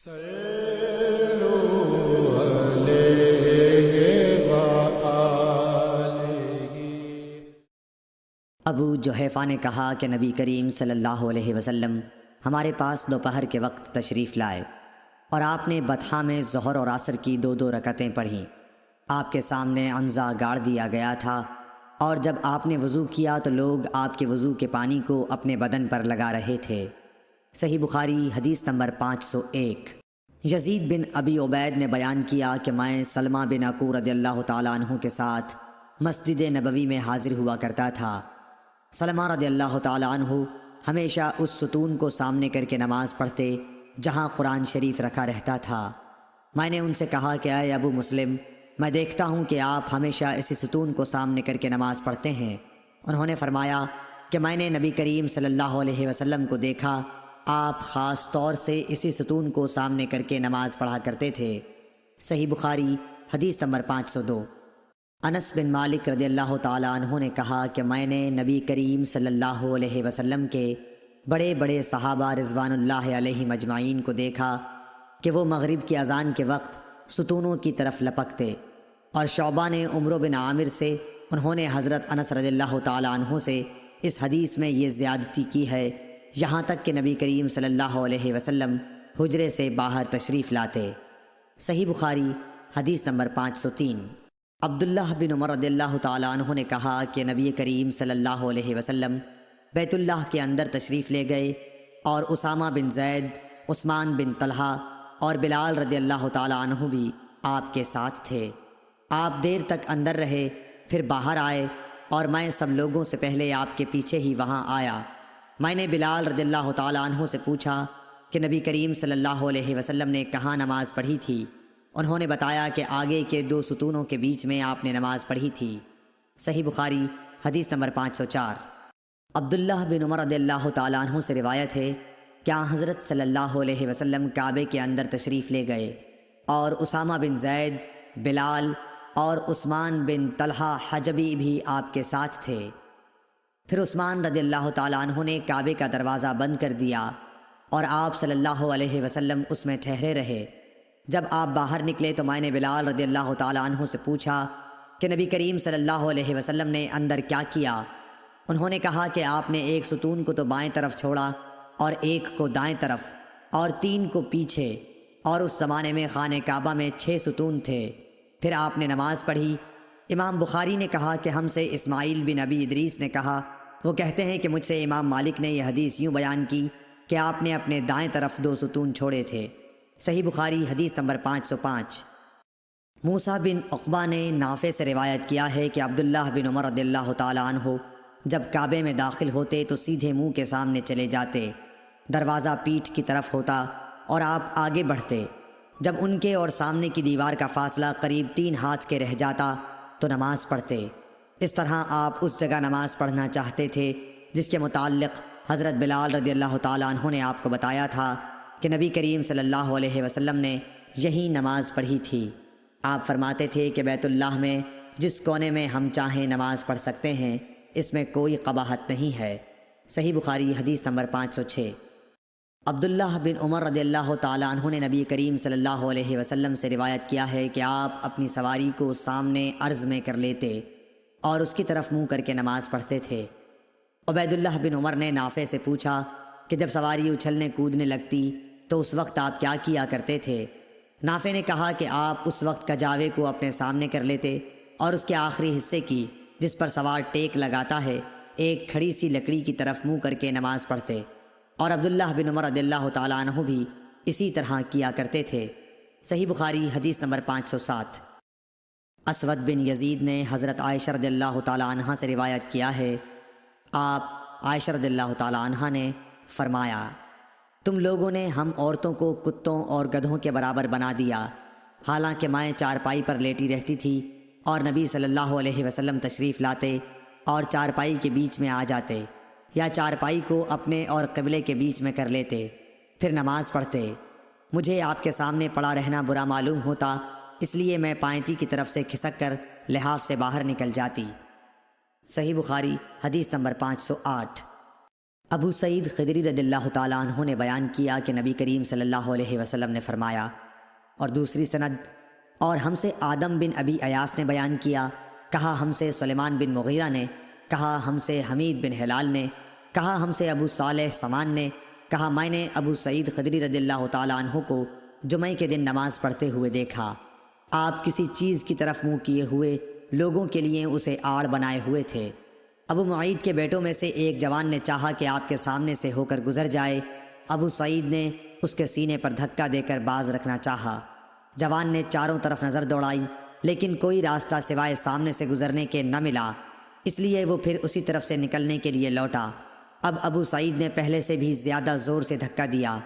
ابو جحیفہ نے کہا کہ نبی کریم صلی اللہ علیہ وسلم ہمارے پاس دوپہر کے وقت تشریف لائے اور آپ نے بطحا میں ظہر اور عصر کی 2 رکعتیں پڑھیں۔ آپ کے سامنے عنزہ گاڑ دیا گیا تھا، اور جب آپ نے وضو کیا تو لوگ آپ کے وضو کے پانی کو اپنے بدن پر لگا رہے تھے۔ صحیح بخاری حدیث نمبر 501۔ یزید بن ابی عبید نے بیان کیا کہ میں سلمہ بن اکو رضی اللہ تعالیٰ عنہ کے ساتھ مسجد نبوی میں حاضر ہوا کرتا تھا۔ سلمہ رضی اللہ تعالیٰ عنہ ہمیشہ اس ستون کو سامنے کر کے نماز پڑھتے جہاں قرآن شریف رکھا رہتا تھا۔ میں نے ان سے کہا کہ اے ابو مسلم، میں دیکھتا ہوں کہ آپ ہمیشہ اسی ستون کو سامنے کر کے نماز پڑھتے ہیں۔ انہوں نے فرمایا کہ میں نے نبی کریم صلی اللہ علیہ وسلم کو دیکھا، آپ خاص طور سے اسی ستون کو سامنے کر کے نماز پڑھا کرتے تھے۔ صحیح بخاری حدیث نمبر 502۔ انس بن مالک رضی اللہ تعالیٰ عنہ نے کہا کہ میں نے نبی کریم صلی اللہ علیہ وسلم کے بڑے بڑے صحابہ رضوان اللہ علیہم اجمعین کو دیکھا کہ وہ مغرب کی اذان کے وقت ستونوں کی طرف لپکتے، اور شعبہ نے عمرو بن عامر سے، انہوں نے حضرت انس رضی اللہ تعالیٰ عنہ سے اس حدیث میں یہ زیادتی کی ہے، یہاں تک کہ نبی کریم صلی اللہ علیہ وسلم حجرے سے باہر تشریف لاتے۔ صحیح بخاری حدیث نمبر 503۔ عبداللہ بن عمر رضی اللہ تعالیٰ عنہ نے کہا کہ نبی کریم صلی اللہ علیہ وسلم بیت اللہ کے اندر تشریف لے گئے، اور اسامہ بن زید، عثمان بن طلحہ اور بلال رضی اللہ تعالیٰ عنہ بھی آپ کے ساتھ تھے۔ آپ دیر تک اندر رہے، پھر باہر آئے، اور میں سب لوگوں سے پہلے آپ کے پیچھے ہی وہاں آیا۔ میں نے بلال رضی اللہ تعالیٰ عنہ سے پوچھا کہ نبی کریم صلی اللہ علیہ وسلم نے کہاں نماز پڑھی تھی؟ انہوں نے بتایا کہ آگے کے 2 ستونوں کے بیچ میں آپ نے نماز پڑھی تھی۔ صحیح بخاری حدیث نمبر 504۔ عبداللہ بن عمر رضی اللہ تعالیٰ عنہ سے روایت ہے کہ حضرت صلی اللہ علیہ وسلم کعبے کے اندر تشریف لے گئے، اور اسامہ بن زید، بلال اور عثمان بن طلحہ حجبی بھی آپ کے ساتھ تھے۔ پھر عثمان رضی اللہ تعالیٰ عنہ نے کعبے کا دروازہ بند کر دیا، اور آپ صلی اللہ علیہ وسلم اس میں ٹھہرے رہے۔ جب آپ باہر نکلے تو میں نے بلال رضی اللہ تعالیٰ عنہ سے پوچھا کہ نبی کریم صلی اللہ علیہ وسلم نے اندر کیا کیا؟ انہوں نے کہا کہ آپ نے ایک ستون کو تو بائیں طرف چھوڑا، اور ایک کو دائیں طرف، اور 3 کو پیچھے، اور اس زمانے میں خانہ کعبہ میں 6 ستون تھے۔ پھر آپ نے نماز پڑھی۔ امام بخاری نے کہا کہ ہم سے اسماعیل بن ابی ادریس نے کہا، وہ کہتے ہیں کہ مجھ سے امام مالک نے یہ حدیث یوں بیان کی کہ آپ نے اپنے دائیں طرف 2 ستون چھوڑے تھے۔ صحیح بخاری حدیث نمبر 505۔ موسیٰ بن عقبہ نے نافع سے روایت کیا ہے کہ عبداللہ بن عمر رضی اللہ تعالیٰ عنہ جب کعبے میں داخل ہوتے تو سیدھے منہ کے سامنے چلے جاتے، دروازہ پیٹھ کی طرف ہوتا، اور آپ آگے بڑھتے۔ جب ان کے اور سامنے کی دیوار کا فاصلہ قریب 3 ہاتھ کے رہ جاتا تو نماز پڑھتے۔ اس طرح آپ اس جگہ نماز پڑھنا چاہتے تھے جس کے متعلق حضرت بلال رضی اللہ تعالیٰ عنہ نے آپ کو بتایا تھا کہ نبی کریم صلی اللہ علیہ وسلم نے یہی نماز پڑھی تھی۔ آپ فرماتے تھے کہ بیت اللہ میں جس کونے میں ہم چاہیں نماز پڑھ سکتے ہیں، اس میں کوئی قباحت نہیں ہے۔ صحیح بخاری حدیث نمبر 506۔ عبداللہ بن عمر رضی اللہ تعالیٰ عنہ نے نبی کریم صلی اللہ علیہ وسلم سے روایت کیا ہے کہ آپ اپنی سواری کو سامنے عرض میں کر لیتے اور اس کی طرف منہ کر کے نماز پڑھتے تھے۔ عبید اللہ بن عمر نے نافع سے پوچھا کہ جب سواری اچھلنے کودنے لگتی تو اس وقت آپ کیا کیا کرتے تھے؟ نافع نے کہا کہ آپ اس وقت کجاوے کو اپنے سامنے کر لیتے، اور اس کے آخری حصے کی، جس پر سوار ٹیک لگاتا ہے، ایک کھڑی سی لکڑی کی طرف منہ کر کے نماز پڑھتے، اور عبداللہ بن عمر رضی اللہ تعالیٰ عنہ بھی اسی طرح کیا کرتے تھے۔ صحیح بخاری حدیث نمبر 507۔ اسود بن یزید نے حضرت عائشہ رضی اللہ تعالیٰ عنہ سے روایت کیا ہے، آپ عائشہ رضی اللہ تعالیٰ عنہ نے فرمایا، تم لوگوں نے ہم عورتوں کو کتوں اور گدھوں کے برابر بنا دیا، حالانکہ میں چارپائی پر لیٹی رہتی تھی، اور نبی صلی اللہ علیہ وسلم تشریف لاتے اور چارپائی کے بیچ میں آ جاتے، یا چارپائی کو اپنے اور قبلے کے بیچ میں کر لیتے، پھر نماز پڑھتے۔ مجھے آپ کے سامنے پڑا رہنا برا معلوم ہوتا، اس لیے میں پائنتی کی طرف سے کھسک کر لحاف سے باہر نکل جاتی۔ صحیح بخاری حدیث نمبر 508۔ ابو سعید خدری رضی اللہ تعالیٰ عنہ نے بیان کیا کہ نبی کریم صلی اللہ علیہ وسلم نے فرمایا، اور دوسری سند، اور ہم سے آدم بن ابی ایاس نے بیان کیا، کہا ہم سے سلیمان بن مغیرہ نے، کہا ہم سے حمید بن ہلال نے، کہا ہم سے ابو صالح سمان نے، کہا میں نے ابو سعید خدری رضی اللہ تعالیٰ عنہ کو جمعہ کے دن نماز پڑھتے ہوئے دیکھا۔ آپ کسی چیز کی طرف منہ کیے ہوئے لوگوں کے لیے اسے آڑ بنائے ہوئے تھے۔ ابو معید کے بیٹوں میں سے ایک جوان نے چاہا کہ آپ کے سامنے سے ہو کر گزر جائے۔ ابو سعید نے اس کے سینے پر دھکا دے کر باز رکھنا چاہا۔ جوان نے چاروں طرف نظر دوڑائی، لیکن کوئی راستہ سوائے سامنے سے گزرنے کے نہ ملا، اس لیے وہ پھر اسی طرف سے نکلنے کے لیے لوٹا۔ اب ابو سعید نے پہلے سے بھی زیادہ زور سے دھکا دیا۔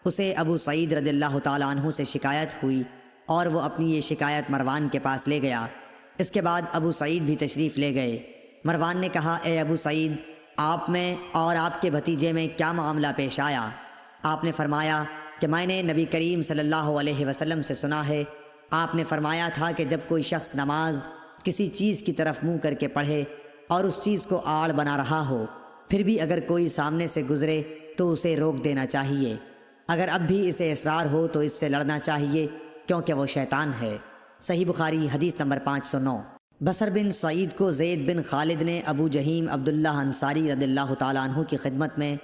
اسے ابو سعید رضی اللہ تعالیٰ عنہ سے شکایت ہوئی اور وہ اپنی یہ شکایت مروان کے پاس لے گیا۔ اس کے بعد ابو سعید بھی تشریف لے گئے۔ مروان نے کہا، اے ابو سعید، آپ میں اور آپ کے بھتیجے میں کیا معاملہ پیش آیا؟ آپ نے فرمایا کہ میں نے نبی کریم صلی اللہ علیہ وسلم سے سنا ہے، آپ نے فرمایا تھا کہ جب کوئی شخص نماز کسی چیز کی طرف منہ کر کے پڑھے اور اس چیز کو آڑ بنا رہا ہو، پھر بھی اگر کوئی سامنے سے گزرے تو اسے روک دینا چاہیے، اگر اب بھی اسے اصرار ہو تو اس سے لڑنا چاہیے، کیونکہ وہ شیطان ہے۔ صحیح بخاری حدیث نمبر 509۔ بصر بن سعید کو زید بن خالد نے ابو جہیم عبداللہ انصاری رضی اللہ تعالیٰ عنہ کی خدمت میں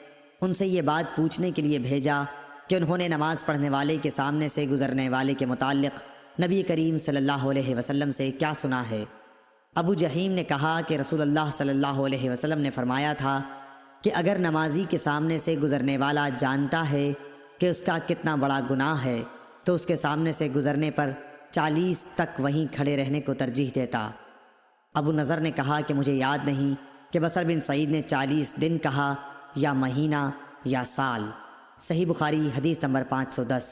ان سے یہ بات پوچھنے کے لیے بھیجا کہ انہوں نے نماز پڑھنے والے کے سامنے سے گزرنے والے کے متعلق نبی کریم صلی اللہ علیہ وسلم سے کیا سنا ہے۔ ابو جہیم نے کہا کہ رسول اللہ صلی اللہ علیہ وسلم نے فرمایا تھا کہ اگر نمازی کے سامنے سے گزرنے والا جانتا ہے کہ اس کا کتنا بڑا گناہ ہے تو اس کے سامنے سے گزرنے پر 40 تک وہیں کھڑے رہنے کو ترجیح دیتا۔ ابو نضر نے کہا کہ مجھے یاد نہیں کہ بصر بن سعید نے 40 دن کہا یا مہینہ یا سال۔ صحیح بخاری حدیث نمبر 510۔